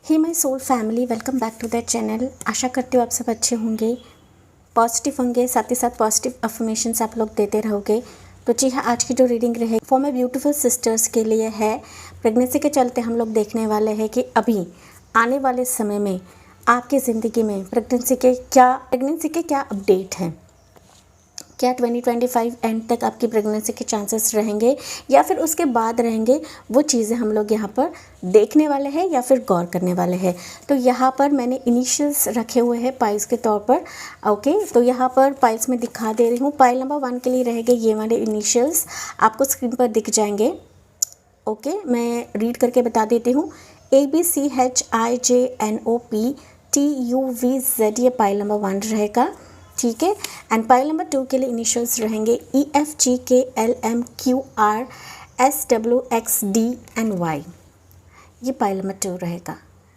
He my soul family, welcome back to the channel. आशा करती हूँ आप सब अच्छे होंगे, पॉजिटिव होंगे, साथ ही साथ पॉजिटिव अफर्मेशंस आप लोग देते रहोगे। तो जी हाँ, आज की जो रीडिंग रहेगी फॉर माई ब्यूटीफुल सिस्टर्स के लिए है। प्रेगनेंसी के चलते हम लोग देखने वाले हैं कि अभी आने वाले समय में आपकी ज़िंदगी में प्रेगनेंसी के क्या अपडेट हैं। क्या 2025 एंड तक आपकी प्रेगनेंसी के चांसेस रहेंगे या फिर उसके बाद रहेंगे, वो चीज़ें हम लोग यहाँ पर देखने वाले हैं या फिर गौर करने वाले हैं। तो यहाँ पर मैंने इनिशियल्स रखे हुए हैं पाइल्स के तौर पर। ओके, तो यहाँ पर पाइल्स में दिखा दे रही हूँ। पाइल नंबर 1 के लिए रहेंगे ये वाले इनिशियल्स, आपको स्क्रीन पर दिख जाएंगे। ओके, मैं रीड करके बता देती हूँ। ABCHIJNOPTUVZ, ये पाइल नंबर 1 रहेगा, ठीक है। एंड पाइल नंबर 2 के लिए इनिशियल्स रहेंगे EFGKLMQRSWXDNY, ये पाइल नंबर 2 रहेगा।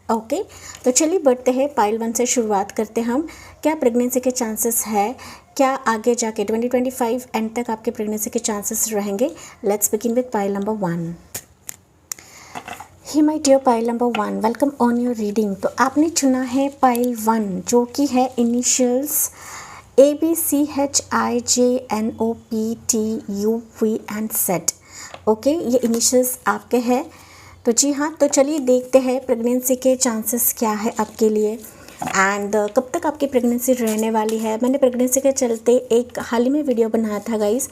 ओके, तो चलिए बढ़ते हैं, पाइल 1 से शुरुआत करते हैं हम। क्या प्रेगनेंसी के चांसेस है, क्या आगे जाके 2025 एंड तक आपके प्रेगनेंसी के चांसेस रहेंगे। Let's begin with pile number 1। Hi my dear pile number 1, welcome on your reading. तो आपने चुना है पाइल 1, जो कि है इनिशियल्स ABCHIJNOPTUVZ। ओके, ये इनिशियल्स आपके हैं। तो जी हाँ, तो चलिए देखते हैं प्रेगनेंसी के चांसेस क्या है आपके लिए एंड कब तक आपकी प्रेगनेंसी रहने वाली है। मैंने प्रेगनेंसी के चलते एक हाल ही में वीडियो बनाया था गाइस,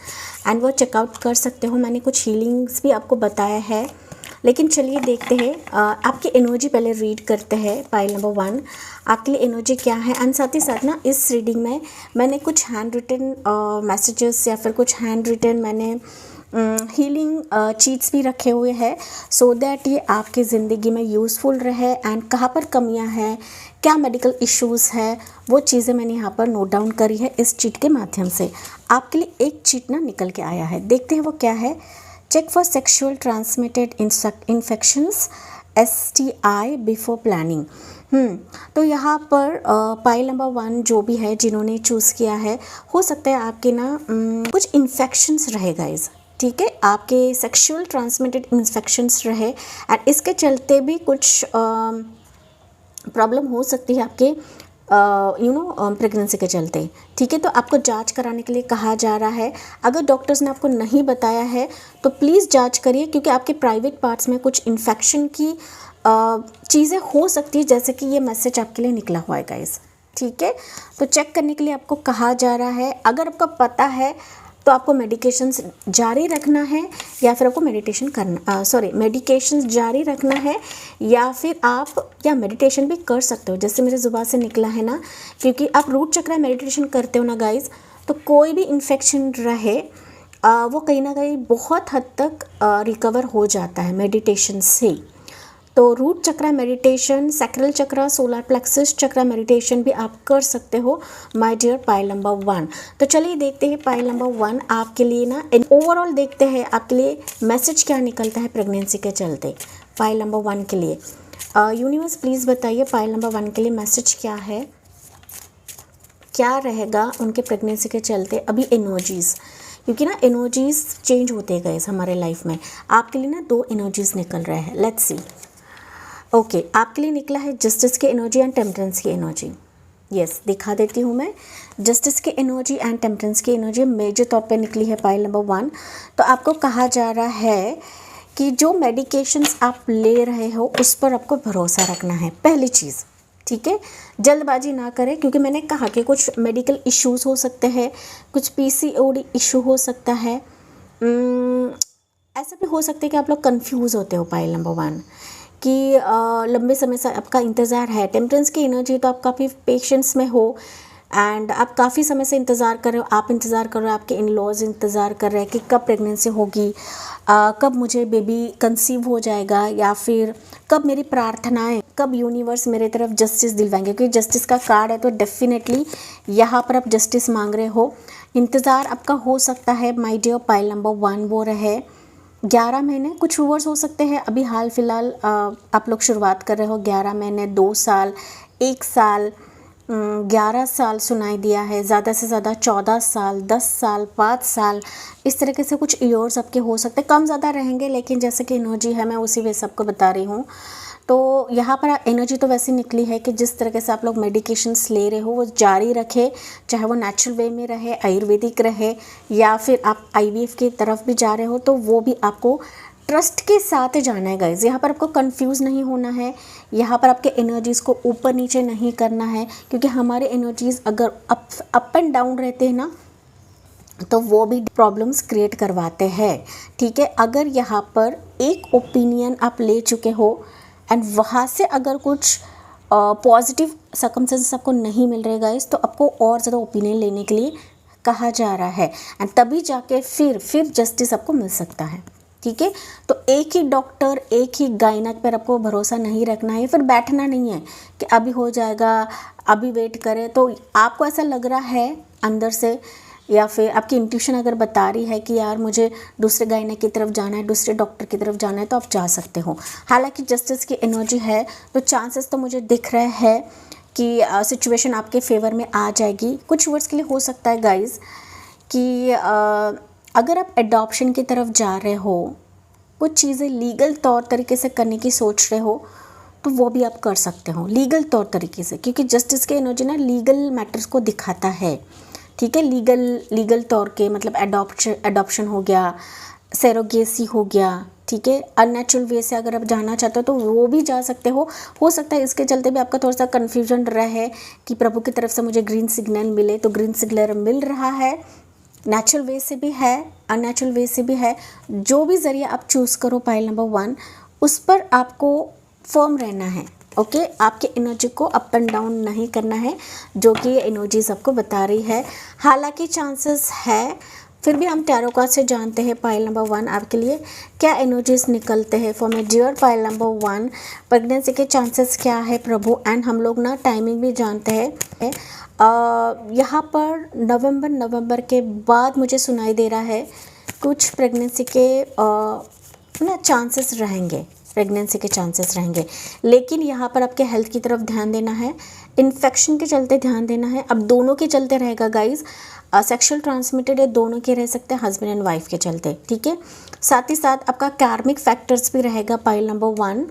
एंड वो चेकआउट कर सकते हो। मैंने कुछ हीलिंग्स भी आपको बताया है, लेकिन चलिए देखते हैं। आपकी एनर्जी पहले रीड करते हैं। पाइल नंबर 1, आपके लिए एनर्जी क्या है। एंड साथ ही साथ ना इस रीडिंग में मैंने कुछ हैंड रिटन मैसेजेस या फिर कुछ हैंड रिटन मैंने हीलिंग चीट्स भी रखे हुए हैं, सो दैट ये आपकी ज़िंदगी में यूज़फुल रहे। एंड कहाँ पर कमियां हैं, क्या मेडिकल इश्यूज़ है, वो चीज़ें मैंने यहाँ पर नोट डाउन करी है इस चीट के माध्यम से। आपके लिए एक चीट ना निकल के आया है, देखते हैं वो क्या है। Check for sexual transmitted infections STI before planning. तो यहाँ पर पाइल नंबर 1 जो भी है, जिन्होंने चूज़ किया है, हो सकता है आपके ना कुछ इन्फेक्शंस रहे गाइस, ठीक है। आपके सेक्सुअल ट्रांसमिटेड इन्फेक्शंस रहे एंड इसके चलते भी कुछ प्रॉब्लम हो सकती है आपके प्रेगनेंसी के चलते, ठीक है। तो आपको जांच कराने के लिए कहा जा रहा है। अगर डॉक्टर्स ने आपको नहीं बताया है तो प्लीज़ जांच करिए, क्योंकि आपके प्राइवेट पार्ट्स में कुछ इन्फेक्शन की चीज़ें हो सकती है, जैसे कि ये मैसेज आपके लिए निकला हुआ है गाइस, ठीक है। तो चेक करने के लिए आपको कहा जा रहा है। अगर आपको पता है तो आपको मेडिकेशंस जारी रखना है या फिर आपको मेडिकेशंस जारी रखना है, या फिर आप या मेडिटेशन भी कर सकते हो, जैसे मेरे ज़ुबान से निकला है ना, क्योंकि आप रूट चक्र मेडिटेशन करते हो ना गाइस, तो कोई भी इन्फेक्शन रहे वो कहीं ना कहीं बहुत हद तक रिकवर हो जाता है मेडिटेशन से। तो रूट चक्र मेडिटेशन, सैक्रल चक्र, सोलर प्लेक्सस चक्र मेडिटेशन भी आप कर सकते हो माय डियर पाइल नंबर 1। तो चलिए देखते हैं पाइल नंबर 1 आपके लिए ना ओवरऑल देखते हैं आपके लिए मैसेज क्या निकलता है प्रेगनेंसी के चलते पाइल नंबर 1 के लिए। यूनिवर्स प्लीज़ बताइए पाइल नंबर 1 के लिए मैसेज क्या है, क्या रहेगा उनके प्रेगनेंसी के चलते अभी एनर्जीज़, क्योंकि ना एनर्जीज़ चेंज होते गए हमारे लाइफ में। आपके लिए ना 2 एनर्जीज़ निकल रहे हैं, लेट्स सी। ओके, आपके लिए निकला है जस्टिस की एनर्जी एंड टेम्परेंस की एनर्जी। यस, दिखा देती हूँ मैं। जस्टिस की एनर्जी एंड टेम्परेंस की एनर्जी मेजर तौर पे निकली है पाइल नंबर 1। तो आपको कहा जा रहा है कि जो मेडिकेशंस आप ले रहे हो उस पर आपको भरोसा रखना है, पहली चीज़, ठीक है। जल्दबाजी ना करें, क्योंकि मैंने कहा कि कुछ मेडिकल इश्यूज़ हो सकते हैं, कुछ PCOD इशू हो सकता है। ऐसा भी हो सकता है कि आप लोग कंफ्यूज होते हो पाइल नंबर 1 कि लंबे समय से आपका इंतज़ार है। टेम्परेंस की एनर्जी तो आप काफ़ी पेशेंस में हो एंड आप काफ़ी समय से इंतज़ार कर रहे हो। आप इंतज़ार कर रहे हो, आपके इन लॉज इंतज़ार कर रहे हैं कि कब प्रेगनेंसी होगी, कब मुझे बेबी कंसीव हो जाएगा, या फिर कब मेरी प्रार्थनाएं, कब यूनिवर्स मेरे तरफ जस्टिस दिलवाएंगे, क्योंकि जस्टिस का कार्ड है तो डेफिनेटली यहाँ पर आप जस्टिस मांग रहे हो। इंतज़ार आपका हो सकता है माय डियर पाइल नंबर 1 वो रहे 11 महीने, कुछ व्यूअर्स हो सकते हैं अभी हाल फिलहाल आप लोग शुरुआत कर रहे हो। 11 महीने, 2 साल, 1 साल, 11 साल सुनाई दिया है, ज़्यादा से ज़्यादा 14 साल, 10 साल, 5 साल, इस तरीके से कुछ ईयर्स आपके हो सकते हैं। कम ज़्यादा रहेंगे, लेकिन जैसे कि एनर्जी है मैं उसी वे सबको बता रही हूँ। तो यहाँ पर एनर्जी तो वैसे निकली है कि जिस तरीके से आप लोग मेडिकेशंस ले रहे हो वो जारी रखे, चाहे वो नेचुरल वे में रहे, आयुर्वेदिक रहे, या फिर आप आईवीएफ की तरफ भी जा रहे हो, तो वो भी आपको ट्रस्ट के साथ जाना है गाइज। यहाँ पर आपको कंफ्यूज नहीं होना है, यहाँ पर आपके एनर्जीज़ को ऊपर नीचे नहीं करना है, क्योंकि हमारे एनर्जीज़ अगर अप एंड डाउन रहते हैं ना, तो वो भी प्रॉब्लम्स क्रिएट करवाते हैं। ठीक है, अगर यहाँ पर एक ओपिनियन आप ले चुके हो एंड वहाँ से अगर कुछ पॉजिटिव सर्कमस्टेंसेस आपको नहीं मिल रहे गाइस, तो आपको और ज़्यादा ओपिनियन लेने के लिए कहा जा रहा है, एंड तभी जाके फिर जस्टिस आपको मिल सकता है। ठीक है, तो एक ही डॉक्टर, एक ही गायनक पर आपको भरोसा नहीं रखना है, फिर बैठना नहीं है कि अभी हो जाएगा, अभी वेट करें। तो आपको ऐसा लग रहा है अंदर से, या फिर आपकी इंट्यूशन अगर बता रही है कि यार मुझे दूसरे गायनक की तरफ जाना है, दूसरे डॉक्टर की तरफ जाना है, तो आप जा सकते हो। हालांकि जस्टिस की एनर्जी है, तो चांसेस तो मुझे दिख रहे हैं कि सिचुएशन आपके फेवर में आ जाएगी। कुछ वर्ड्स के लिए हो सकता है गाइज कि अगर आप एडॉप्शन की तरफ जा रहे हो, कुछ चीज़ें लीगल तौर तरीके से करने की सोच रहे हो, तो वो भी आप कर सकते हो लीगल तौर तरीके से, क्योंकि जस्टिस की एनर्जी ना लीगल मैटर्स को दिखाता है। ठीक है, लीगल तौर के मतलब एडॉप्शन हो गया, सेरोगेसी हो गया। ठीक है, अननेचुरल वे से अगर आप जाना चाहते हो तो वो भी जा सकते हो सकता है इसके चलते भी आपका थोड़ा सा कन्फ्यूजन रहे कि प्रभु की तरफ से मुझे ग्रीन सिग्नल मिले, तो ग्रीन सिग्नल मिल रहा है, नेचुरल वे से भी है, अननेचुरल वे से भी है। जो भी ज़रिया आप चूज़ करो पाइल नंबर 1, उस पर आपको फर्म रहना है। ओके, आपके एनर्जी को अप एंड डाउन नहीं करना है, जो कि ये एनर्जीज आपको बता रही है। हालांकि चांसेस है, फिर भी हम टैरो कार्ड से जानते हैं पाइल नंबर 1 आपके लिए क्या एनर्जीज निकलते हैं। For my dear pile number 1, pregnancy के चांसेस क्या है प्रभु, एंड हम लोग ना टाइमिंग भी जानते हैं। यहाँ पर नवंबर के बाद मुझे सुनाई दे रहा है कुछ प्रेगनेंसी के ना चांसेस रहेंगे, प्रेगनेंसी के चांसेस रहेंगे। लेकिन यहाँ पर आपके हेल्थ की तरफ ध्यान देना है, इन्फेक्शन के चलते ध्यान देना है। अब दोनों के चलते रहेगा गाइज, सेक्सुअल ट्रांसमिटेड है, दोनों के रह सकते हैं, हस्बैंड एंड वाइफ के चलते। ठीक है, साथ ही साथ आपका कार्मिक फैक्टर्स भी रहेगा पाइल नंबर 1।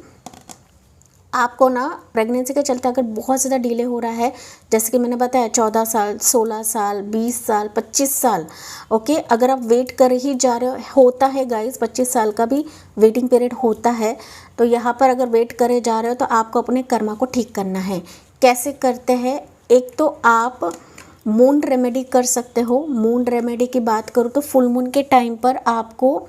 आपको ना प्रेगनेंसी के चलते अगर बहुत ज़्यादा डिले हो रहा है, जैसे कि मैंने बताया 14 साल, 16 साल, 20 साल, 25 साल, ओके, अगर आप वेट कर ही जा रहे हो, होता है गाइस 25 साल का भी वेटिंग पीरियड होता है। तो यहाँ पर अगर वेट करे जा रहे हो तो आपको अपने कर्मा को ठीक करना है। कैसे करते हैं, एक तो आप मून रेमेडी कर सकते हो। मून रेमेडी की बात करूँ तो फुल मून के टाइम पर आपको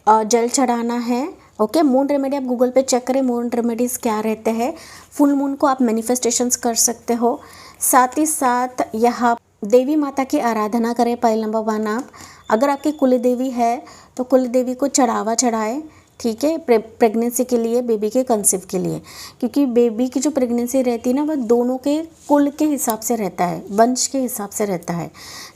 जल चढ़ाना है। ओके, मून रेमेडी आप गूगल पे चेक करें, मून रेमेडीज़ क्या रहते हैं। फुल मून को आप मैनिफेस्टेशंस कर सकते हो। साथ ही साथ यहाँ देवी माता की आराधना करें पाइल नंबर 1 आप। अगर आपकी कुल देवी है तो कुल देवी को चढ़ावा चढ़ाएं। ठीक है, प्रेगनेंसी के लिए, बेबी के कंसीव के लिए, क्योंकि बेबी की जो प्रेगनेंसी रहती है ना, वह दोनों के कुल के हिसाब से रहता है, वंश के हिसाब से रहता है।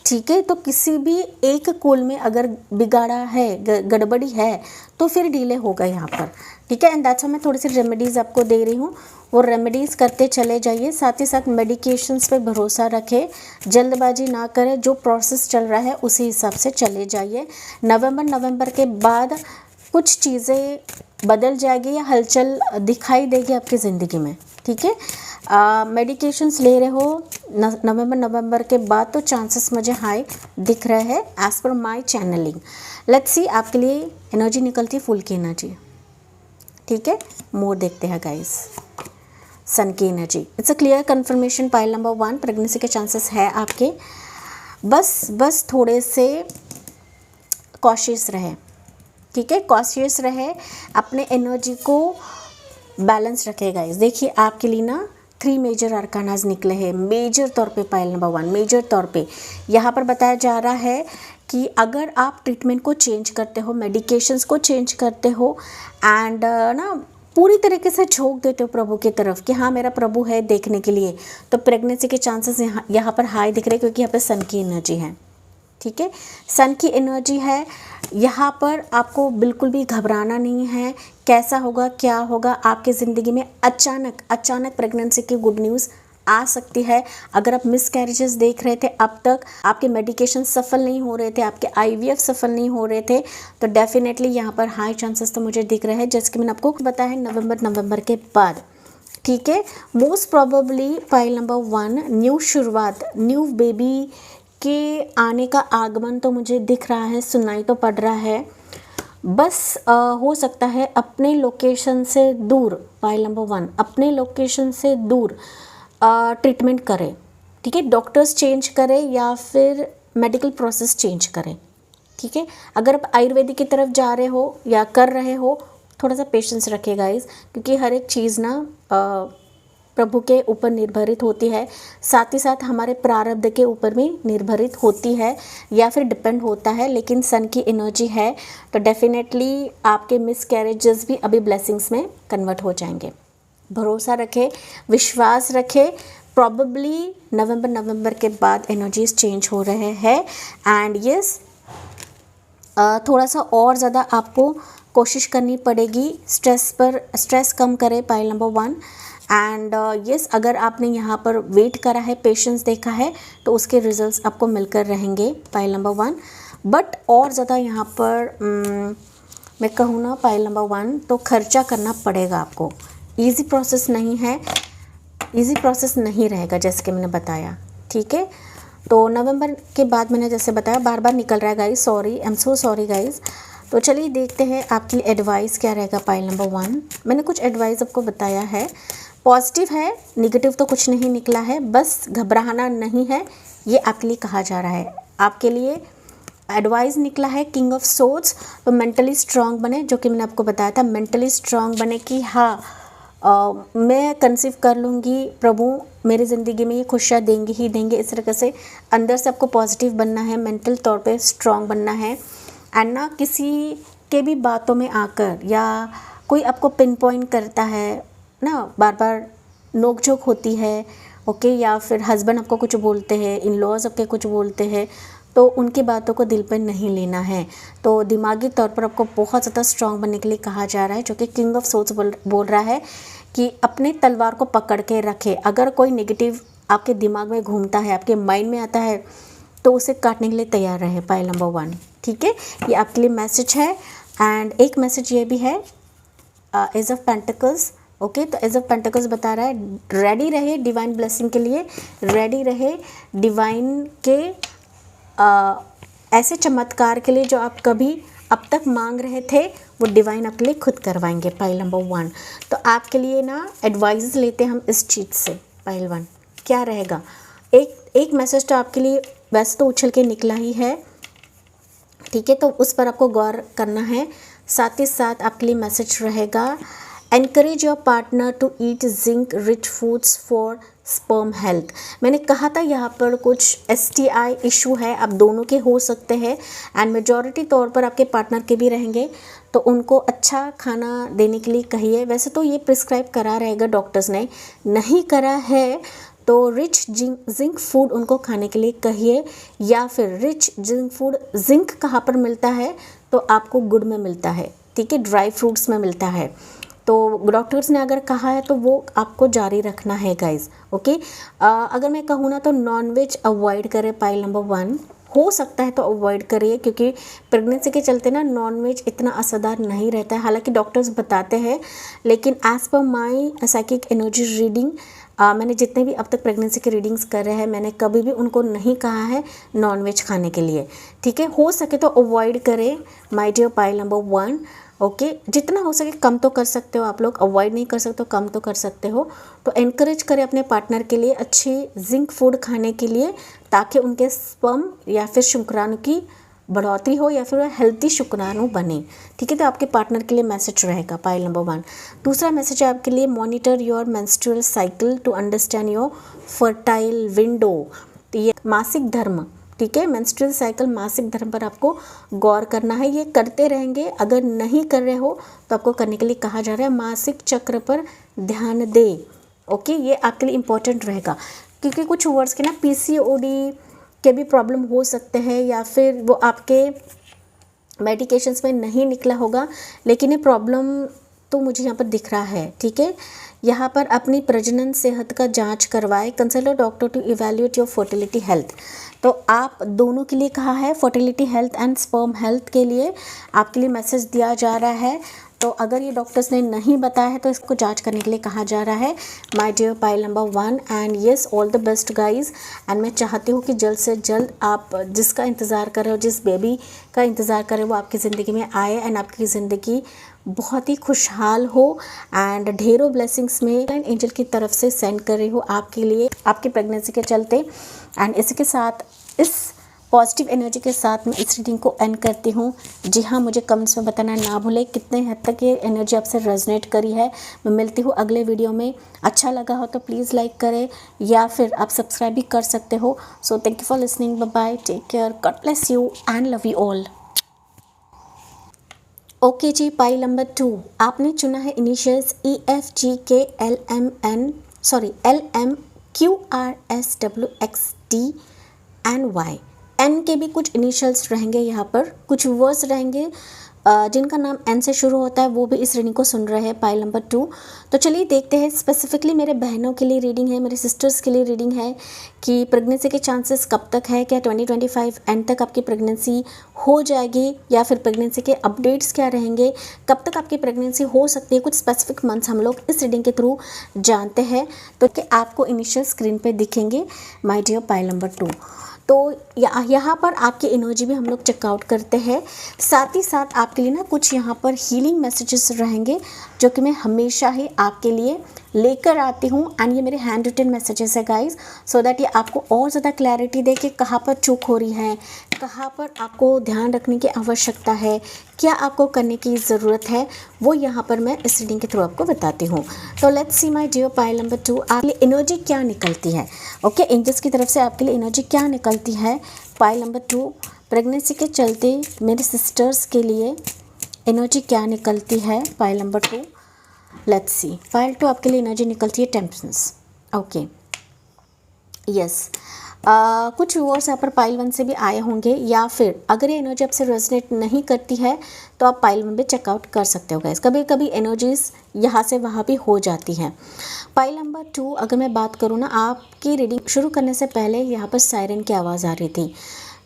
ठीक है, तो किसी भी एक कुल में अगर बिगाड़ा है, गड़बड़ी है, तो फिर डिले होगा यहाँ पर। ठीक है, एंड दैट्स मैं थोड़ी सी रेमेडीज़ आपको दे रही हूँ, वो रेमेडीज़ करते चले जाइए। साथ ही साथ मेडिकेशंस पे भरोसा रखें, जल्दबाजी ना करें, जो प्रोसेस चल रहा है उसी हिसाब से चले जाइए। नवंबर के बाद कुछ चीज़ें बदल जाएगी या हलचल दिखाई देगी आपकी ज़िंदगी में। ठीक है, मेडिकेशंस ले रहे हो नवंबर के बाद तो चांसेस मुझे हाई दिख रहे हैं as per my channelling. Let's see आपके लिए एनर्जी निकलती है, फुल की एनर्जी। ठीक है, मोर देखते हैं गाइस। सन की energy, it's a clear confirmation pile number 1, pregnancy के चांसेस है आपके। बस थोड़े से कॉशियस रहे। ठीक है, कॉशियस रहे, अपने एनर्जी को बैलेंस रखे गाइस। देखिए आपके लिए ना 3 मेजर आर्कानाज निकले हैं मेजर तौर पे पाइल नंबर 1, मेजर तौर पे यहाँ पर बताया जा रहा है कि अगर आप ट्रीटमेंट को चेंज करते हो, मेडिकेशंस को चेंज करते हो, एंड ना पूरी तरीके से झोंक देते हो प्रभु की तरफ कि हाँ मेरा प्रभु है देखने के लिए, तो प्रेगनेंसी के चांसेस यहाँ पर हाई दिख रहे हैं, क्योंकि यहाँ पर सन की एनर्जी है। ठीक है, सन की एनर्जी है यहाँ पर। आपको बिल्कुल भी घबराना नहीं है, कैसा होगा क्या होगा आपकी ज़िंदगी में। अचानक प्रेगनेंसी की गुड न्यूज़ आ सकती है। अगर आप मिसकैरेजेस देख रहे थे अब तक, आपके मेडिकेशन सफल नहीं हो रहे थे, आपके आईवीएफ सफल नहीं हो रहे थे, तो डेफिनेटली यहाँ पर हाई चांसेस तो मुझे दिख रहे हैं, जैसे कि मैंने आपको बताया है नवंबर के बाद। ठीक है, most probably pile number 1 new शुरुआत, न्यू बेबी के आने का आगमन तो मुझे दिख रहा है, सुनाई तो पड़ रहा है। बस हो सकता है अपने लोकेशन से दूर, पाइल नंबर 1 अपने लोकेशन से दूर ट्रीटमेंट करें। ठीक है, डॉक्टर्स चेंज करें या फिर मेडिकल प्रोसेस चेंज करें। ठीक है, अगर आप आयुर्वेदिक की तरफ जा रहे हो या कर रहे हो, थोड़ा सा पेशेंस रखिए गाइस, क्योंकि हर एक चीज़ ना प्रभु के ऊपर निर्भरित होती है, साथ ही साथ हमारे प्रारब्ध के ऊपर भी निर्भरित होती है या फिर डिपेंड होता है। लेकिन सन की एनर्जी है तो डेफिनेटली आपके मिसकैरेजेस भी अभी ब्लेसिंग्स में कन्वर्ट हो जाएंगे। भरोसा रखें, विश्वास रखें, प्रॉबेबली नवंबर के बाद एनर्जीज चेंज हो रहे हैं। एंड यस, थोड़ा सा और ज़्यादा आपको कोशिश करनी पड़ेगी, स्ट्रेस कम करें पाइल नंबर 1। एंड यस, अगर आपने यहाँ पर वेट करा है, पेशेंस देखा है, तो उसके रिजल्ट्स आपको मिलकर रहेंगे पाइल नंबर 1। बट और ज़्यादा यहाँ पर मैं कहूँ ना पाइल नंबर 1, तो खर्चा करना पड़ेगा आपको। ईजी प्रोसेस नहीं है, ईजी प्रोसेस नहीं रहेगा जैसे कि मैंने बताया। ठीक है, तो नवंबर के बाद मैंने जैसे बताया बार बार निकल रहा है guys, sorry, I am so sorry guys. तो चलिए देखते हैं आपकी एडवाइस क्या रहेगा पाइल नंबर 1। मैंने कुछ एडवाइस आपको बताया है, पॉजिटिव है, नेगेटिव तो कुछ नहीं निकला है, बस घबराना नहीं है, ये आपके लिए कहा जा रहा है। आपके लिए एडवाइस निकला है किंग ऑफ सोर्ड्स, तो मेंटली स्ट्रांग बने, जो कि मैंने आपको बताया था, मेंटली स्ट्रांग बने कि हाँ मैं कंसीव कर लूँगी, प्रभु मेरी ज़िंदगी में ये खुशियाँ देंगे ही देंगे। इस तरह से अंदर से आपको पॉजिटिव बनना है, मेंटल तौर पे स्ट्रांग बनना है। एंड ना किसी के भी बातों में आकर या कोई आपको पिन पॉइंट करता है ना, बार बार नोक झोंक होती है, ओके, या फिर हस्बैंड आपको कुछ बोलते हैं, इन लॉज आपके कुछ बोलते हैं, तो उनकी बातों को दिल पर नहीं लेना है। तो दिमागी तौर पर आपको बहुत ज़्यादा स्ट्रांग बनने के लिए कहा जा रहा है, जो कि किंग ऑफ सोर्ड्स बोल रहा है कि अपने तलवार को पकड़ के रखे। अगर कोई नेगेटिव आपके दिमाग में घूमता है, आपके माइंड में आता है, तो उसे काटने के लिए तैयार रहे पाइल नंबर 1। ठीक है, ये आपके लिए मैसेज है। एंड एक मैसेज ये भी है एज ऑफ पेंटिकल्स, ओके, तो एज ऑफ पेंटिकल्स बता रहा है रेडी रहे डिवाइन ब्लेसिंग के लिए, रेडी रहे डिवाइन के ऐसे चमत्कार के लिए जो आप कभी अब तक मांग रहे थे, वो डिवाइन आपके लिए खुद करवाएंगे पाइल नंबर 1। तो आपके लिए ना एडवाइस लेते हैं हम इस चीज़ से पाइल 1 क्या रहेगा। एक मैसेज तो आपके लिए वैसे तो उछल के निकला ही है, ठीक है, तो उस पर आपको गौर करना है। साथ ही साथ आपके लिए मैसेज रहेगा encourage your partner to eat zinc rich foods for sperm health. मैंने कहा था यहाँ पर कुछ STI इशू है, आप दोनों के हो सकते हैं एंड मेजॉरिटी तौर पर आपके पार्टनर के भी रहेंगे, तो उनको अच्छा खाना देने के लिए कहिए। वैसे तो ये प्रिस्क्राइब करा रहेगा डॉक्टर्स ने, नहीं करा है तो रिच जिंक फूड उनको खाने के लिए कहिए, या फिर रिच जिंक फूड, जिंक कहाँ पर मिलता है, तो आपको गुड़ में मिलता है, ठीक है, ड्राई फ्रूट्स में मिलता है। तो डॉक्टर्स ने अगर कहा है तो वो आपको जारी रखना है गाइज, ओके। अगर मैं कहूँ ना तो नॉनवेज अवॉइड करें पाइल नंबर 1, हो सकता है तो अवॉइड करिए, क्योंकि प्रेगनेंसी के चलते ना नॉनवेज इतना असरदार नहीं रहता है, हालांकि डॉक्टर्स बताते हैं, लेकिन एज़ पर माई साइकिक एनर्जी रीडिंग, मैंने जितने भी अब तक प्रेगनेंसी के रीडिंग्स कर रहे हैं, मैंने कभी भी उनको नहीं कहा है नॉनवेज खाने के लिए, ठीक है। हो सके तो अवॉइड करें my dear pile number 1, okay. जितना हो सके कम तो कर सकते हो आप लोग, अवॉइड नहीं कर सकते हो, कम तो कर सकते हो। तो एनकरेज करें अपने पार्टनर के लिए अच्छी जिंक फूड खाने के लिए, ताकि उनके स्पर्म या फिर शुक्राणु की बढ़ोतरी हो या फिर हेल्थी शुक्राणु बने, ठीक है। तो आपके पार्टनर के लिए मैसेज रहेगा पाइल नंबर 1। दूसरा मैसेज है आपके लिए monitor your menstrual cycle to understand your fertile window. तो ये मासिक धर्म, ठीक है, मेंस्ट्रुअल साइकिल, मासिक धर्म पर आपको गौर करना है। ये करते रहेंगे, अगर नहीं कर रहे हो तो आपको करने के लिए कहा जा रहा है। मासिक चक्र पर ध्यान दे, ओके, ये आपके लिए इम्पोर्टेंट रहेगा, क्योंकि कुछ वर्ड्स के ना PCOD के भी प्रॉब्लम हो सकते हैं, या फिर वो आपके मेडिकेशंस में नहीं निकला होगा, लेकिन ये प्रॉब्लम तो मुझे यहाँ पर दिख रहा है, ठीक है। यहाँ पर अपनी प्रजनन सेहत का जांच करवाए, consult doctor to evaluate your fertility health. तो आप दोनों के लिए कहा है, fertility health and sperm health के लिए आपके लिए मैसेज दिया जा रहा है। तो अगर ये डॉक्टर्स ने नहीं बताया है तो इसको जांच करने के लिए कहा जा रहा है, my dear pile number 1। And yes, all the best guys. And मैं चाहती हूँ कि जल्द से जल्द आप जिसका इंतज़ार कर रहे हो, जिस बेबी का इंतज़ार कर रहे हो, वो आपकी ज़िंदगी में आए एंड आपकी ज़िंदगी बहुत ही खुशहाल हो एंड ढेरों ब्लेसिंग्स में एंजल की तरफ से सेंड कर रही हो आपके लिए, आपकी प्रेगनेंसी के चलते। एंड इसके साथ, इस पॉजिटिव एनर्जी के साथ मैं इस रीडिंग को एंड करती हूँ। जी हाँ, मुझे कमेंट्स में बताना ना भूलें कितने हद तक ये एनर्जी आपसे रेजोनेट करी है। मैं मिलती हूँ अगले वीडियो में। अच्छा लगा हो तो प्लीज़ लाइक करें या फिर आप सब्सक्राइब भी कर सकते हो। So thank you for listening, bye bye, take care, God bless you and love you all. Okay ji, pile number 2 आपने चुना है इनिशियल्स EFGKLMNLMQRSWXDNY। एन के भी कुछ इनिशियल्स रहेंगे, यहाँ पर कुछ वर्ड्स रहेंगे जिनका नाम एन से शुरू होता है, वो भी इस रीडिंग को सुन रहे हैं पाइल नंबर 2। तो चलिए देखते हैं, स्पेसिफिकली मेरे बहनों के लिए रीडिंग है, मेरे सिस्टर्स के लिए रीडिंग है कि प्रेगनेंसी के चांसेस कब तक है, क्या 2025 एंड तक आपकी प्रेगनेंसी हो जाएगी या फिर प्रेगनेंसी के अपडेट्स क्या रहेंगे, कब तक आपकी प्रेगनेंसी हो सकती है। कुछ स्पेसिफिक मंथ्स हम लोग इस रीडिंग के थ्रू जानते हैं, तो कि आपको इनिशियल स्क्रीन पे दिखेंगे माय डियर पाइल नंबर 2। तो यहाँ पर आपकी एनर्जी भी हम लोग चेकआउट करते हैं। साथ ही साथ आपके लिए ना कुछ यहाँ पर हीलिंग मैसेजेस रहेंगे जो कि मैं हमेशा ही आपके लिए लेकर आती हूँ। एंड ये मेरे हैंड रिटन मैसेजेस है गाइस, सो दैट ये आपको और ज़्यादा क्लैरिटी दे कि कहाँ पर चूक हो रही है, कहाँ पर आपको ध्यान रखने की आवश्यकता है, क्या आपको करने की ज़रूरत है, वो यहाँ पर मैं इस रीडिंग के थ्रू आपको बताती हूँ। तो let's see my dear pile number 2, आपके लिए एनर्जी क्या निकलती है। ओके, एंजल्स की तरफ से आपके लिए एनर्जी क्या निकलती है पाइल नंबर 2। प्रेगनेंसी के चलते मेरे सिस्टर्स के लिए एनर्जी क्या निकलती है pile number 2। Let's see, pile 2 आपके लिए एनर्जी निकलती है टेम्परेंस। ओके, यस, कुछ व्यूअर्स यहाँ पर पाइल 1 से भी आए होंगे, या फिर अगर ये एनर्जी आपसे रेजोनेट नहीं करती है तो आप पाइल 1 भी चेकआउट कर सकते हो गाइस। कभी कभी एनर्जीज यहाँ से वहाँ भी हो जाती हैं। पाइल नंबर 2 अगर मैं बात करूँ ना, आपकी रीडिंग शुरू करने से पहले यहाँ पर सायरन की आवाज़ आ रही थी,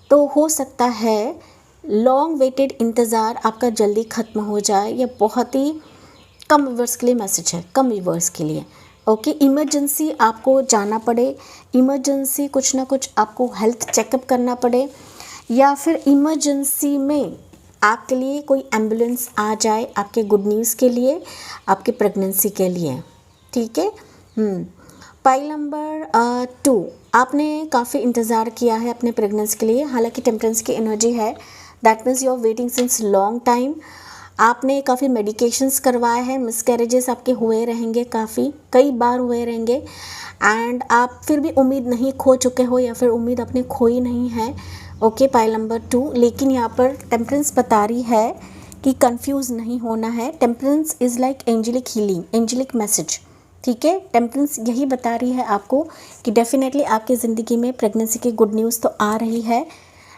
तो हो सकता है लॉन्ग वेटेड इंतज़ार आपका जल्दी ख़त्म हो जाए। या बहुत ही कम व्यूअर्स के लिए मैसेज है, कम व्यूअर्स के लिए। ओके, इमरजेंसी आपको जाना पड़े, इमरजेंसी कुछ ना कुछ आपको हेल्थ चेकअप करना पड़े, या फिर इमरजेंसी में आपके लिए कोई एम्बुलेंस आ जाए आपके गुड न्यूज़ के लिए, आपके प्रेगनेंसी के लिए, ठीक है। पाइल नंबर 2 आपने काफ़ी इंतज़ार किया है अपने प्रेगनेंसी के लिए, हालांकि टेम्परेंस की एनर्जी है, that means you are waiting since long time. आपने काफ़ी मेडिकेशंस करवाए हैं, मिसकैरेजेस आपके हुए रहेंगे, कई बार हुए रहेंगे, एंड आप फिर भी उम्मीद नहीं खो चुके हो या फिर उम्मीद अपनी खोई नहीं है। ओके, पाइल नंबर 2, लेकिन यहाँ पर टेम्परेंस बता रही है कि कंफ्यूज नहीं होना है। Temperance is like angelic healing, angelic message, ठीक है। टेम्परेंस यही बता रही है आपको कि डेफिनेटली आपकी ज़िंदगी में प्रेगनेंसी की गुड न्यूज़ तो आ रही है,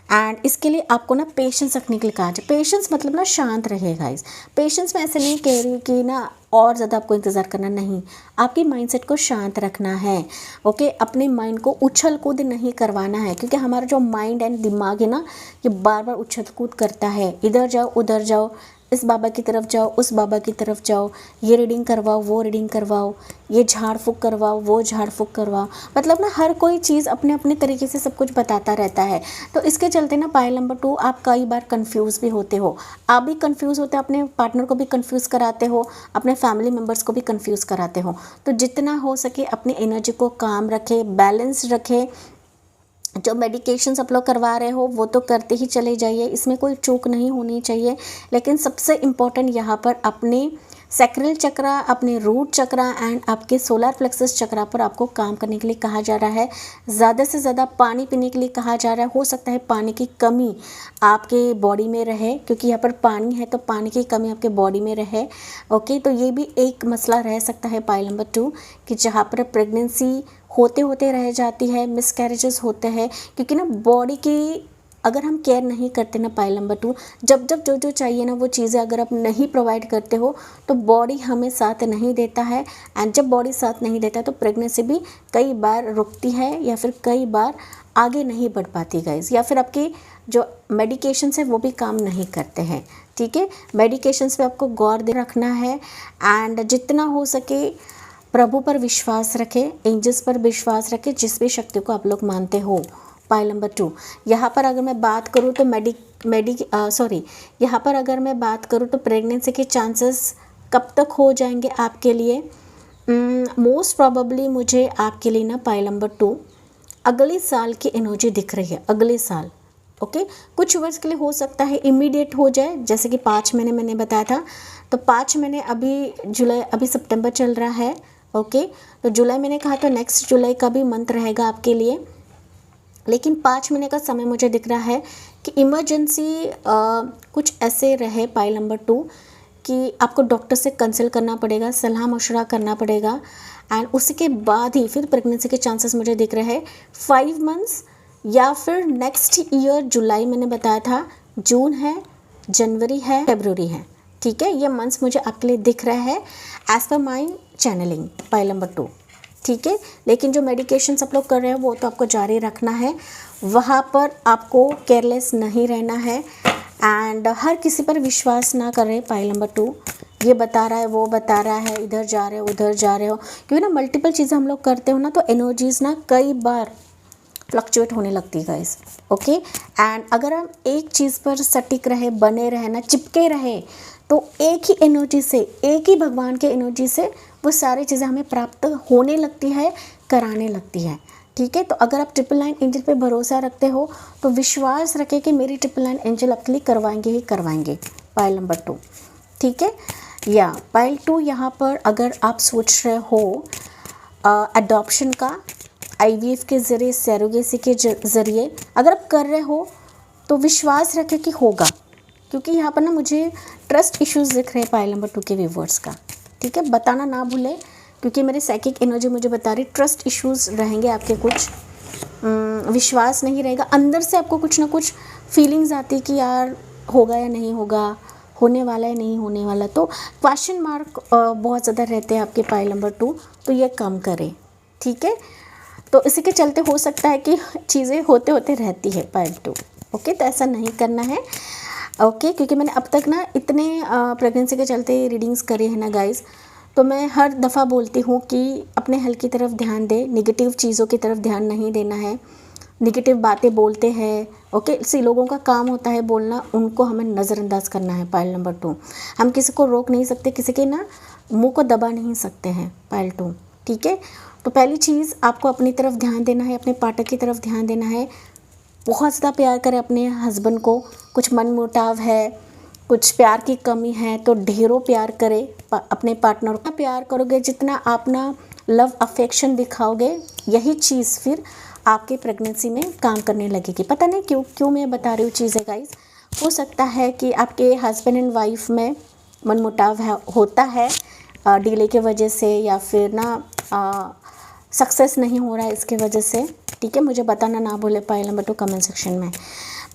एंड इसके लिए आपको ना पेशेंस रखने के लिए कहा जाए। पेशेंस मतलब ना शांत रहेगा इस पेशेंस में, ऐसे नहीं कह रही कि ना और ज़्यादा आपको इंतज़ार करना, नहीं, आपके माइंडसेट को शांत रखना है। ओके, अपने माइंड को उछल कूद नहीं करवाना है, क्योंकि हमारा जो माइंड एंड दिमाग है ना, ये बार बार उछल कूद करता है, इधर जाओ उधर जाओ, इस बाबा की तरफ जाओ उस बाबा की तरफ जाओ, ये रीडिंग करवाओ वो रीडिंग करवाओ, ये झाड़ फूँक करवाओ वो झाड़ फूँक करवाओ, मतलब ना हर कोई चीज़ अपने अपने तरीके से सब कुछ बताता रहता है। तो इसके चलते ना पाइल नंबर 2 आप कई बार कंफ्यूज भी होते हो, आप भी कंफ्यूज होते हो, अपने पार्टनर को भी कंफ्यूज कराते हो, अपने फैमिली मेम्बर्स को भी कंफ्यूज कराते हो। तो जितना हो सके अपनी एनर्जी को काम रखें, बैलेंस रखें। जो मेडिकेशंस आप लोग करवा रहे हो वो तो करते ही चले जाइए, इसमें कोई चूक नहीं होनी चाहिए, लेकिन सबसे इम्पॉर्टेंट यहाँ पर अपने सैक्रल चक्रा, अपने रूट चक्रा एंड आपके सोलर प्लेक्सस चक्रा पर आपको काम करने के लिए कहा जा रहा है। ज़्यादा से ज़्यादा पानी पीने के लिए कहा जा रहा है। हो सकता है पानी की कमी आपके बॉडी में रहे, क्योंकि यहाँ पर पानी है तो पानी की कमी आपके बॉडी में रहे। ओके, तो ये भी एक मसला रह सकता है पाइल नंबर 2 कि जहाँ पर प्रेगनेंसी होते होते रह जाती है, मिसकैरेजेस होते हैं, क्योंकि ना बॉडी की अगर हम केयर नहीं करते ना, पाइल नंबर 2, जब जब जो जो चाहिए ना वो चीज़ें अगर आप नहीं प्रोवाइड करते हो तो बॉडी हमें साथ नहीं देता है। एंड जब बॉडी साथ नहीं देता तो प्रेगनेंसी भी कई बार रुकती है या फिर कई बार आगे नहीं बढ़ पाती गाइस, या फिर आपकी जो मेडिकेशंस है वो भी काम नहीं करते हैं। ठीक है, मेडिकेशंस पे आपको गौर दे रखना है एंड जितना हो सके प्रभु पर विश्वास रखें, एंजल्स पर विश्वास रखें, जिस भी शक्ति को आप लोग मानते हो। पाइल नंबर 2, यहाँ पर अगर मैं बात करूँ तो यहाँ पर अगर मैं बात करूँ तो प्रेगनेंसी के चांसेस कब तक हो जाएंगे आपके लिए? मोस्ट प्रॉबेबली मुझे आपके लिए ना पाइल नंबर 2 अगले साल की एनर्जी दिख रही है, अगले साल। ओके, कुछ वर्ष के लिए हो सकता है इमीडिएट हो जाए, जैसे कि 5 महीने मैंने बताया था, तो 5 महीने अभी सितंबर चल रहा है। ओके, तो जुलाई मैंने कहा तो नेक्स्ट जुलाई का भी मंथ रहेगा आपके लिए, लेकिन 5 महीने का समय मुझे दिख रहा है कि इमरजेंसी कुछ ऐसे रहे पाइल नंबर 2 कि आपको डॉक्टर से कंसल्ट करना पड़ेगा, सलाह मशवरा करना पड़ेगा एंड उसके बाद ही फिर प्रेगनेंसी के चांसेस मुझे दिख रहे हैं 5 मंथ्स या फिर नेक्स्ट ईयर जुलाई मैंने बताया था, जून है, जनवरी है, फरवरी है। ठीक है, ये मंथ्स मुझे आपके लिए दिख रहा है एज पर माई चैनलिंग पाइल नंबर 2। ठीक है, लेकिन जो मेडिकेशंस आप लोग कर रहे हो वो तो आपको जारी रखना है, वहाँ पर आपको केयरलेस नहीं रहना है एंड हर किसी पर विश्वास ना करें। पाइल नंबर 2 ये बता रहा है, वो बता रहा है, इधर जा रहे हो उधर जा रहे हो, क्योंकि ना मल्टीपल चीज़ें हम लोग करते हो ना तो एनर्जीज़ ना कई बार फ्लक्चुएट होने लगती है गाइस। ओके, एंड अगर हम एक चीज़ पर सटिक रहे, बने रहे ना, चिपके रहे, तो एक ही एनर्जी से, एक ही भगवान के एनर्जी से वो सारी चीज़ें हमें प्राप्त होने लगती है, कराने लगती है। ठीक है, तो अगर आप 999 एंजल पे भरोसा रखते हो तो विश्वास रखें कि मेरी 999 एंजल आपके लिए करवाएंगे ही करवाएंगे। पाइल नंबर 2, ठीक है, या पाइल 2 यहाँ पर अगर आप सोच रहे हो अडॉप्शन का, IVF के ज़रिए, सैरोगेसी के ज़रिए अगर आप कर रहे हो तो विश्वास रखें कि होगा, क्योंकि यहाँ पर ना मुझे ट्रस्ट इश्यूज़ दिख रहे हैं पाइल नंबर 2 के व्यूवर्स का। ठीक है, बताना ना भूलें, क्योंकि मेरे साइकिक एनर्जी मुझे बता रही ट्रस्ट इश्यूज़ रहेंगे आपके, कुछ विश्वास नहीं रहेगा, अंदर से आपको कुछ ना कुछ फीलिंग्स आती कि यार होगा या नहीं होगा, होने वाला है नहीं होने वाला, तो क्वेश्चन मार्क बहुत ज़्यादा रहते हैं आपके पाइल नंबर 2, तो ये कम करें। ठीक है, तो इसी के चलते हो सकता है कि चीज़ें होते होते रहती है पाइल 2। ओके, तो ऐसा नहीं करना है। ओके, क्योंकि मैंने अब तक ना इतने प्रेगनेंसी के चलते रीडिंग्स करे हैं ना गाइस, तो मैं हर दफ़ा बोलती हूँ कि अपने हेल्थ की तरफ ध्यान दें, नेगेटिव चीज़ों की तरफ ध्यान नहीं देना है। नेगेटिव बातें बोलते हैं, ओके, इसी लोगों का काम होता है बोलना, उनको हमें नज़रअंदाज करना है। पाइल नंबर 2, हम किसी को रोक नहीं सकते, किसी के ना मुंह को दबा नहीं सकते हैं। पाइल 2, ठीक है, तो पहली चीज़ आपको अपनी तरफ ध्यान देना है, अपने पार्टनर की तरफ ध्यान देना है। बहुत ज़्यादा प्यार करें अपने हस्बैंड को, कुछ मनमुटाव है, कुछ प्यार की कमी है तो ढेरों प्यार करें अपने पार्टनर को। प्यार करोगे जितना आप ना लव अफेक्शन दिखाओगे, यही चीज़ फिर आपके प्रेगनेंसी में काम करने लगेगी। पता नहीं क्यों मैं बता रही हूँ चीज़ें गाइस, हो सकता है कि आपके हस्बैंड एंड वाइफ में मनमुटाव होता है डिले के वजह से, या फिर ना सक्सेस नहीं हो रहा है इसके वजह से। ठीक है, मुझे बताना ना भूले पाइल नंबर 2 कमेंट सेक्शन में।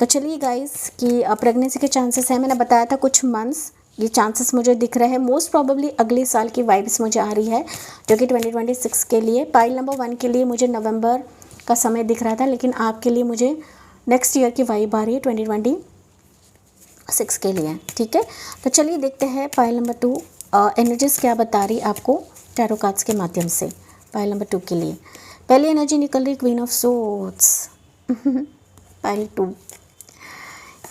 तो चलिए गाइस कि प्रेगनेंसी के चांसेस हैं, मैंने बताया था कुछ मंथ्स, ये चांसेस मुझे दिख रहे हैं। मोस्ट प्रॉबेबली अगले साल की वाइब्स मुझे आ रही है, जो कि 2026 के लिए। पाइल नंबर 1 के लिए मुझे नवंबर का समय दिख रहा था, लेकिन आपके लिए मुझे नेक्स्ट ईयर की वाइब आ रही है 2026 के लिए। ठीक है, तो चलिए देखते हैं पाइल नंबर 2 एनर्जीज क्या बता रही आपको टैरो कार्ड्स के माध्यम से। पाइल नंबर 2 के लिए पहली एनर्जी निकल रही queen of swords pile 2।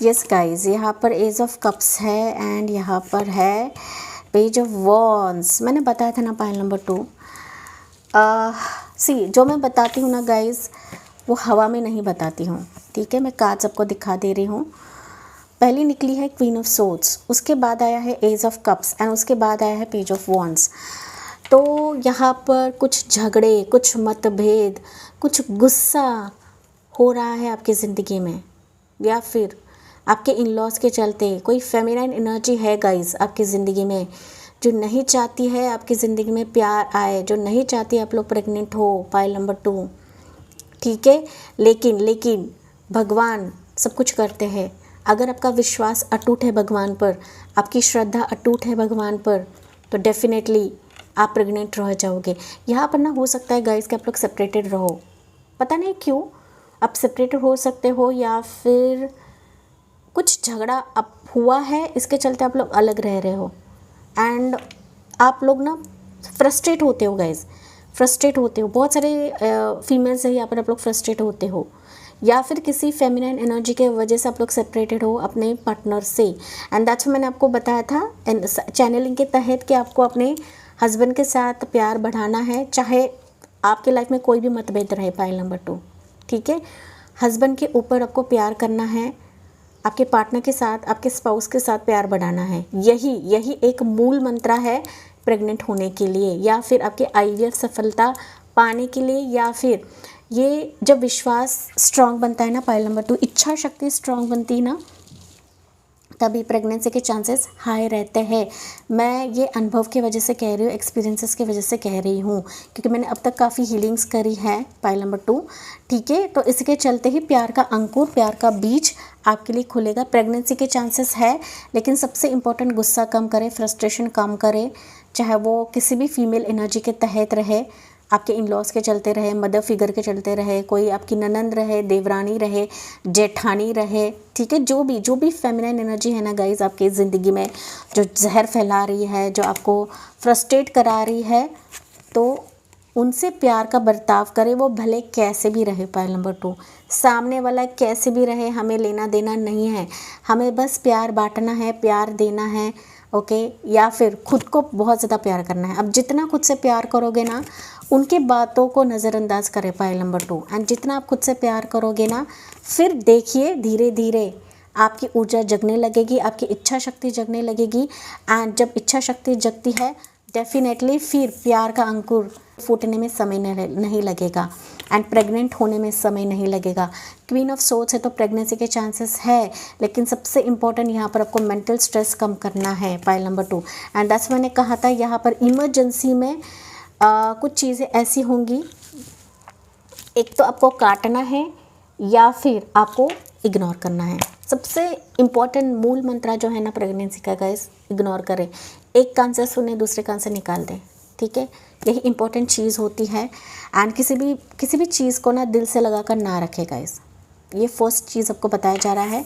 Yes guys, यहाँ पर एज ऑफ कप्स है एंड यहाँ पर है पेज ऑफ वॉन्ड्स। मैंने बताया था ना पाइल नंबर 2, जो मैं बताती हूँ ना गाइस वो हवा में नहीं बताती हूँ। ठीक है, मैं कार्ड्स आपको दिखा दे रही हूँ। पहली निकली है क्वीन ऑफ सोर्ड्स, उसके बाद आया है एज ऑफ कप्स एंड उसके बाद आया है पेज ऑफ वॉन्ड्स। तो यहाँ पर कुछ झगड़े, कुछ मतभेद, कुछ गुस्सा हो रहा है आपकी ज़िंदगी में, या फिर आपके इन लॉज के चलते कोई फेमिनाइन एनर्जी है गाइस आपकी ज़िंदगी में, जो नहीं चाहती है आपकी ज़िंदगी में प्यार आए, जो नहीं चाहती आप लोग प्रेग्नेंट हो। पाइल नंबर 2, ठीक है, लेकिन भगवान सब कुछ करते हैं। अगर आपका विश्वास अटूट है भगवान पर, आपकी श्रद्धा अटूट है भगवान पर, तो डेफिनेटली आप प्रेग्नेंट रह जाओगे। यहाँ पर ना हो सकता है गाइस कि आप लोग सेपरेटेड रहो, पता नहीं क्यों आप सेपरेटेड हो सकते हो, या फिर कुछ झगड़ा अब हुआ है इसके चलते आप लोग अलग रह रहे हो। एंड आप लोग ना फ्रस्ट्रेट होते हो गाइस, फ्रस्ट्रेट होते हो। बहुत सारे फीमेल्स है यहाँ पर आप लोग फ्रस्ट्रेट होते हो, या फिर किसी फेमिनाइन एनर्जी के वजह से आप लोग सेपरेटेड हो अपने पार्टनर से। एंड दैट्स मैंने आपको बताया था चैनलिंग के तहत कि आपको अपने हस्बैंड के साथ प्यार बढ़ाना है, चाहे आपके लाइफ में कोई भी मतभेद रहे। पाइल नंबर 2, ठीक है, हस्बैंड के ऊपर आपको प्यार करना है, आपके पार्टनर के साथ, आपके स्पाउस के साथ प्यार बढ़ाना है। यही एक मूल मंत्र है प्रेग्नेंट होने के लिए, या फिर आपके आईवीएफ सफलता पाने के लिए, या फिर ये जब विश्वास स्ट्रांग बनता है ना, पाइल नंबर 2 इच्छा शक्ति स्ट्रांग बनती है ना, तभी प्रेगनेंसी के चांसेस हाई रहते हैं। मैं ये अनुभव की वजह से कह रही हूँ, एक्सपीरियंसेस की वजह से कह रही हूँ, क्योंकि मैंने अब तक काफ़ी हीलिंग्स करी है। पाइल नंबर 2, ठीक है, तो इसके चलते ही प्यार का अंकुर, प्यार का बीज आपके लिए खुलेगा। प्रेगनेंसी के चांसेस है, लेकिन सबसे इम्पोर्टेंट गुस्सा कम करें, फ्रस्ट्रेशन कम करें, चाहे वो किसी भी फीमेल एनर्जी के तहत रहे, आपके इन लॉज के चलते रहे, मदर फिगर के चलते रहे, कोई आपकी ननंद रहे, देवरानी रहे, जेठानी रहे, ठीक है, जो भी फेमिनाइन एनर्जी है ना गाइज आपकी ज़िंदगी में, जो जहर फैला रही है, जो आपको फ्रस्ट्रेट करा रही है, तो उनसे प्यार का बर्ताव करें, वो भले कैसे भी रहे। पाइल नंबर 2, सामने वाला कैसे भी रहे, हमें लेना देना नहीं है, हमें बस प्यार बांटना है, प्यार देना है, ओके, या फिर खुद को बहुत ज़्यादा प्यार करना है। अब जितना खुद से प्यार करोगे ना, उनके बातों को नज़रअंदाज करें। पाइल नंबर 2, एंड जितना आप खुद से प्यार करोगे ना, फिर देखिए धीरे धीरे आपकी ऊर्जा जगने लगेगी, आपकी इच्छा शक्ति जगने लगेगी। एंड जब इच्छा शक्ति जगती है, डेफिनेटली फिर प्यार का अंकुर फूटने में समय नहीं लगेगा, एंड प्रेग्नेंट होने में समय नहीं लगेगा। क्वीन ऑफ सोर्ड्स है तो प्रेगनेंसी के चांसेस है, लेकिन सबसे इम्पोर्टेंट यहाँ पर आपको मेंटल स्ट्रेस कम करना है। पाइल नंबर 2, एंड दैट्स मैंने कहा था यहाँ पर इमरजेंसी में कुछ चीज़ें ऐसी होंगी, एक तो आपको काटना है या फिर आपको इग्नोर करना है। सबसे इम्पॉर्टेंट मूल मंत्र जो है ना प्रेगनेंसी का गाइस, इग्नोर करें, एक कान से सुने दूसरे कान से निकाल दें, ठीक है, यही इम्पॉर्टेंट चीज़ होती है। एंड किसी भी चीज़ को ना दिल से लगा कर ना रखें गाइस, ये फर्स्ट चीज़ आपको बताया जा रहा है।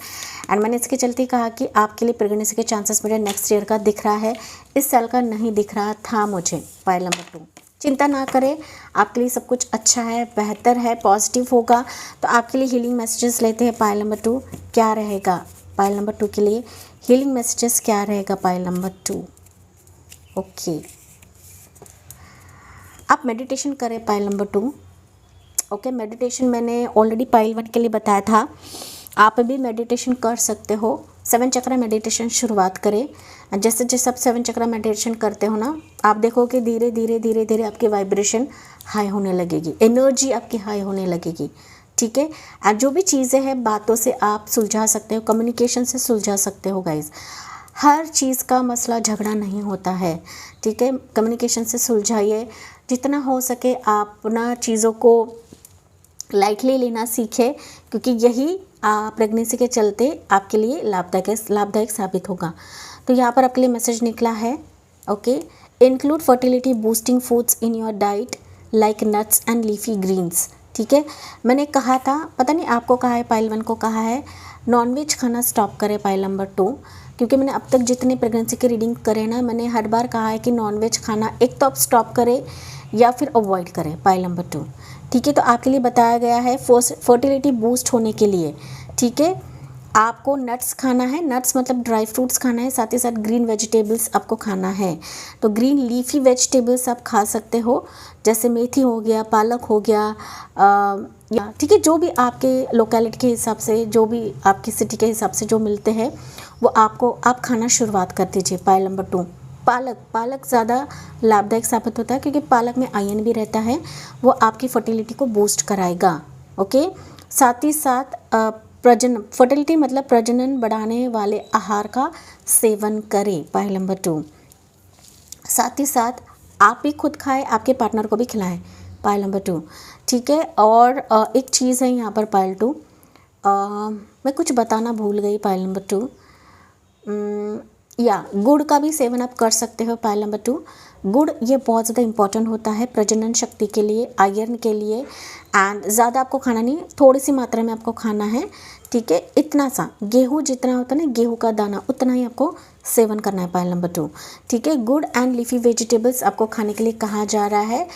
एंड मैंने इसके चलते कहा कि आपके लिए प्रेगनेंसी के चांसेस मुझे नेक्स्ट ईयर का दिख रहा है, इस साल का नहीं दिख रहा था मुझे। पाइल नंबर 2, चिंता ना करें, आपके लिए सब कुछ अच्छा है, बेहतर है, पॉजिटिव होगा। तो आपके लिए हीलिंग मैसेजेस लेते हैं। पाइल नंबर 2 क्या रहेगा, पाइल नंबर 2 के लिए हीलिंग मैसेजेस क्या रहेगा। पाइल नंबर 2, ओके, आप मेडिटेशन करें। पाइल नंबर 2, ओके, मेडिटेशन मैंने ऑलरेडी पाइल 1 के लिए बताया था, आप भी मेडिटेशन कर सकते हो। 7 चक्रा मेडिटेशन शुरुआत करें। जैसे जैसे आप 7 चक्रा मेडिटेशन करते हो ना, आप देखोगे धीरे धीरे आपकी वाइब्रेशन हाई होने लगेगी, एनर्जी आपकी हाई होने लगेगी, ठीक है। और जो भी चीज़ें हैं बातों से आप सुलझा सकते हो, कम्युनिकेशन से सुलझा सकते हो गाइज। हर चीज़ का मसला झगड़ा नहीं होता है, ठीक है, कम्युनिकेशन से सुलझाइए। जितना हो सके आप ना चीज़ों को लाइटली लेना सीखें, क्योंकि यही प्रेगनेंसी के चलते आपके लिए लाभदायक साबित होगा। तो यहाँ पर आपके लिए मैसेज निकला है, okay, include fertility boosting foods in your diet like nuts and leafy greens, ठीक है। मैंने कहा था, पता नहीं आपको कहा है, पाइल 1 को कहा है नॉनवेज खाना स्टॉप करें। पाइल नंबर 2, क्योंकि मैंने अब तक जितने प्रेगनेंसी की रीडिंग करे ना, मैंने हर बार कहा है कि नॉनवेज खाना एक तो आप स्टॉप करें या फिर अवॉइड करें। पाइल नंबर 2, ठीक है, तो आपके लिए बताया गया है फर्टिलिटी बूस्ट होने के लिए, ठीक है, आपको नट्स खाना है, नट्स मतलब ड्राई फ्रूट्स खाना है, साथ ही साथ ग्रीन वेजिटेबल्स आपको खाना है। तो ग्रीन लीफी वेजिटेबल्स आप खा सकते हो, जैसे मेथी हो गया, पालक हो गया, या ठीक है, जो भी आपके लोकेलिटी के हिसाब से, जो भी आपकी सिटी के हिसाब से जो मिलते हैं वो आप खाना शुरुआत कर दीजिए। पाइल नंबर 2, पालक ज़्यादा लाभदायक साबित होता है, क्योंकि पालक में आयरन भी रहता है, वो आपकी फर्टिलिटी को बूस्ट कराएगा, ओके। साथ ही साथ फर्टिलिटी मतलब प्रजनन बढ़ाने वाले आहार का सेवन करें। पाइल नंबर 2, साथ ही साथ आप भी खुद खाएं, आपके पार्टनर को भी खिलाएं। पाइल नंबर 2, ठीक है। और एक चीज़ है यहाँ पर पाइल 2, मैं कुछ बताना भूल गई। पाइल नंबर 2, या गुड़ का भी सेवन आप कर सकते हो। पाइल नंबर 2, गुड़ ये बहुत ज़्यादा इंपॉर्टेंट होता है प्रजनन शक्ति के लिए, आयरन के लिए। एंड ज़्यादा आपको खाना नहीं, थोड़ी सी मात्रा में आपको खाना है, ठीक है। इतना सा गेहूँ जितना होता है ना, गेहूँ का दाना उतना ही आपको सेवन करना है। पाइल नंबर 2, ठीक है। गुड एंड लीफी वेजिटेबल्स आपको खाने के लिए कहा जा रहा है।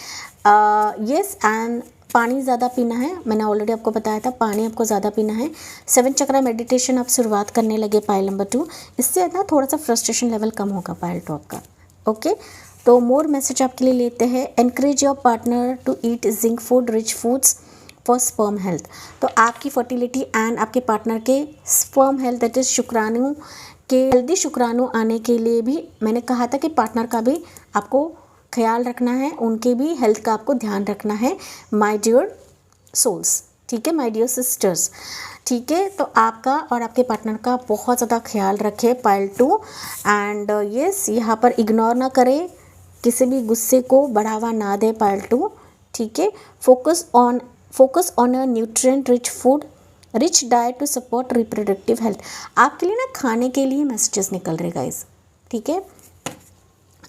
यस, एंड पानी ज़्यादा पीना है, मैंने ऑलरेडी आपको बताया था, पानी आपको ज़्यादा पीना है। 7 चक्रा मेडिटेशन आप शुरुआत करने लगे पाइल नंबर 2, इससे ना थोड़ा सा फ्रस्ट्रेशन लेवल कम होगा पाइल टॉप का। ओके, तो मोर मैसेज आपके लिए लेते हैं। Encourage your partner to eat zinc food rich foods for sperm health. तो आपकी फर्टिलिटी एंड आपके पार्टनर के स्पर्म हेल्थ, दैट इज शुक्राणु के हेल्दी शुक्राणु आने के लिए भी मैंने कहा था कि पार्टनर का भी आपको ख्याल रखना है, उनके भी हेल्थ का आपको ध्यान रखना है माय डियर सोल्स, ठीक है, माय डियर सिस्टर्स, ठीक है। तो आपका और आपके पार्टनर का बहुत ज़्यादा ख्याल रखें पाइल 2। एंड यस, यहाँ पर इग्नोर ना करें, किसी भी गुस्से को बढ़ावा ना दे पाइल 2, ठीक है। Focus on a nutrient rich food rich diet to support reproductive health. आपके लिए ना खाने के लिए मैसेजेस निकल रहे गाइस, ठीक है।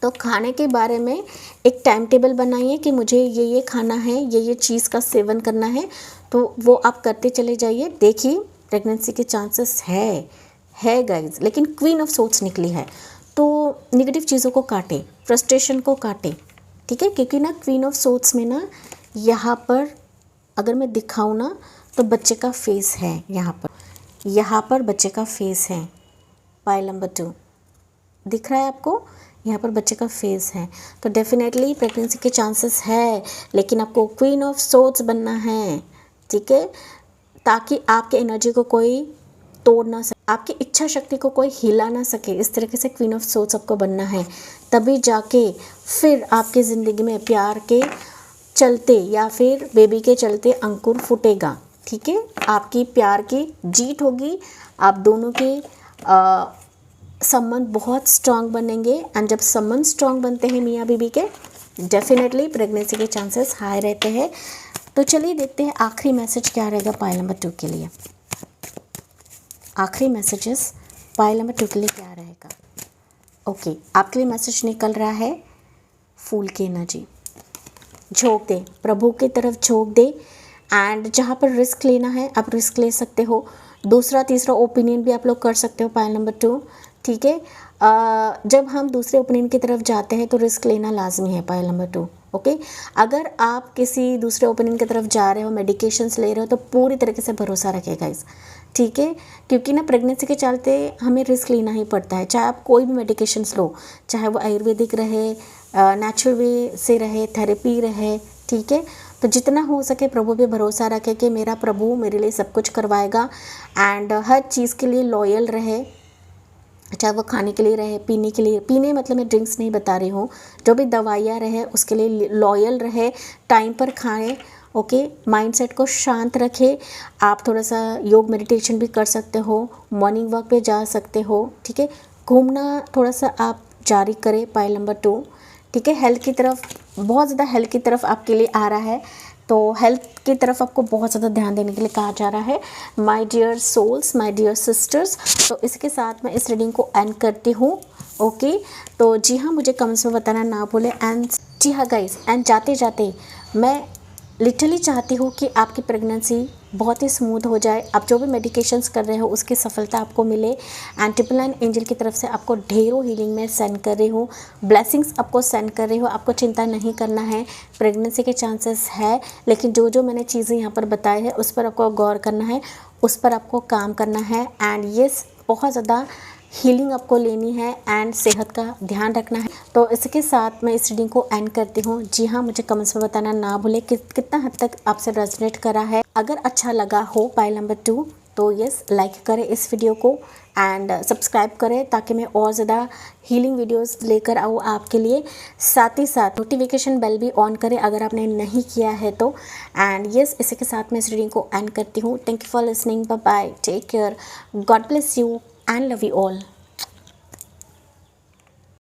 तो खाने के बारे में एक टाइम टेबल बनाइए कि मुझे ये खाना है, ये चीज़ का सेवन करना है, तो वो आप करते चले जाइए। देखिए प्रेगनेंसी के चांसेस है गाइज, लेकिन क्वीन ऑफ सोर्ड्स निकली है, तो नेगेटिव चीज़ों को काटे, फ्रस्ट्रेशन को काटे, ठीक है। क्योंकि ना क्वीन ऑफ सोर्ड्स में ना यहाँ पर अगर मैं दिखाऊँ ना तो बच्चे का फेस है, यहाँ पर बच्चे का फेस है। पाइल नंबर 2 दिख रहा है आपको, यहाँ पर बच्चे का फेस है, तो डेफिनेटली प्रेगनेंसी के चांसेस है, लेकिन आपको क्वीन ऑफ सोर्ड्स बनना है, ठीक है, ताकि आपके एनर्जी को कोई तोड़ ना सके, आपकी इच्छा शक्ति को कोई हिला ना सके। इस तरीके से क्वीन ऑफ सोर्ड्स आपको बनना है, तभी जाके फिर आपकी ज़िंदगी में प्यार के चलते या फिर बेबी के चलते अंकुर फूटेगा, ठीक है। आपकी प्यार की जीत होगी, आप दोनों के संबंध बहुत स्ट्रांग बनेंगे। एंड जब संबंध स्ट्रांग बनते हैं मियाँ बीबी के, डेफिनेटली प्रेगनेंसी के चांसेस हाई रहते हैं। तो चलिए देखते हैं आखिरी मैसेज क्या रहेगा पाइल नंबर 2 के लिए। आखिरी मैसेजेस पाइल नंबर 2 के लिए क्या रहेगा। ओके, आपके लिए मैसेज निकल रहा है फूल की एनर्जी। झोंक दे, प्रभु की तरफ झोंक दे। एंड जहाँ पर रिस्क लेना है आप रिस्क ले सकते हो, दूसरा तीसरा ओपिनियन भी आप लोग कर सकते हो पाइल नंबर 2, ठीक है। जब हम दूसरे ओपिनियन की तरफ जाते हैं तो रिस्क लेना लाजमी है पाइल नंबर 2, ओके। अगर आप किसी दूसरे ओपिनियन की तरफ जा रहे हो, मेडिकेशंस ले रहे हो, तो पूरी तरीके से भरोसा रखेगा इस, ठीक है। क्योंकि ना प्रेगनेंसी के चलते हमें रिस्क लेना ही पड़ता है, चाहे आप कोई भी मेडिकेशंस लो, चाहे वो आयुर्वेदिक रहे, नेचुरल वे से रहे, थेरेपी रहे, ठीक है। तो जितना हो सके प्रभु पे भरोसा रखे कि मेरा प्रभु मेरे लिए सब कुछ करवाएगा। एंड हर चीज़ के लिए लॉयल रहे, चाहे वो खाने के लिए रहे, पीने के लिए, पीने मतलब मैं ड्रिंक्स नहीं बता रही हूँ, जो भी दवाइयाँ रहे उसके लिए लॉयल रहे, टाइम पर खाएं, ओके। माइंडसेट को शांत रखें। आप थोड़ा सा योग मेडिटेशन भी कर सकते हो, मॉर्निंग वॉक पे जा सकते हो, ठीक है। घूमना थोड़ा सा आप जारी करें पाइल नंबर 2, ठीक है। हेल्थ की तरफ बहुत ज़्यादा हेल्थ की तरफ आपके लिए आ रहा है, तो हेल्थ की तरफ आपको बहुत ज़्यादा ध्यान देने के लिए कहा जा रहा है my dear souls, my dear sisters. तो इसके साथ मैं इस रीडिंग को एंड करती हूँ, ओके। तो जी हाँ, मुझे कमेंट्स में बताना ना भूलें। एंड जी हाँ गाइस, एंड जाते जाते मैं लिटरली चाहती हूँ कि आपकी प्रेगनेंसी बहुत ही स्मूथ हो जाए, आप जो भी मेडिकेशंस कर रहे हो उसकी सफलता आपको मिले। एंड ट्रिपल नाइन एंजल की तरफ से आपको ढेरों हीलिंग में सेंड कर रही हूँ, ब्लेसिंग्स आपको सेंड कर रही हूँ। आपको चिंता नहीं करना है, प्रेगनेंसी के चांसेस है, लेकिन जो जो मैंने चीज़ें यहाँ पर बताई है उस पर आपको गौर करना है, उस पर आपको काम करना है। एंड येस, बहुत ज़्यादा हीलिंग आपको लेनी है एंड सेहत का ध्यान रखना है। तो इसके साथ मैं इस रीडिंग को एंड करती हूँ। जी हाँ, मुझे कमेंट्स में बताना ना भूले कि कितना हद तक आपसे रेजोनेट करा है। अगर अच्छा लगा हो पाइल नंबर 2 तो यस, लाइक करें इस वीडियो को एंड सब्सक्राइब करें, ताकि मैं और ज़्यादा हीलिंग वीडियोस लेकर आऊँ आपके लिए। साथ ही साथ नोटिफिकेशन बेल भी ऑन करें अगर आपने नहीं किया है तो। एंड यस, इसी के साथ मैं इस रीडिंग को एंड करती हूँ। Thank you for listening, bye bye, take care, God bless you and love you all.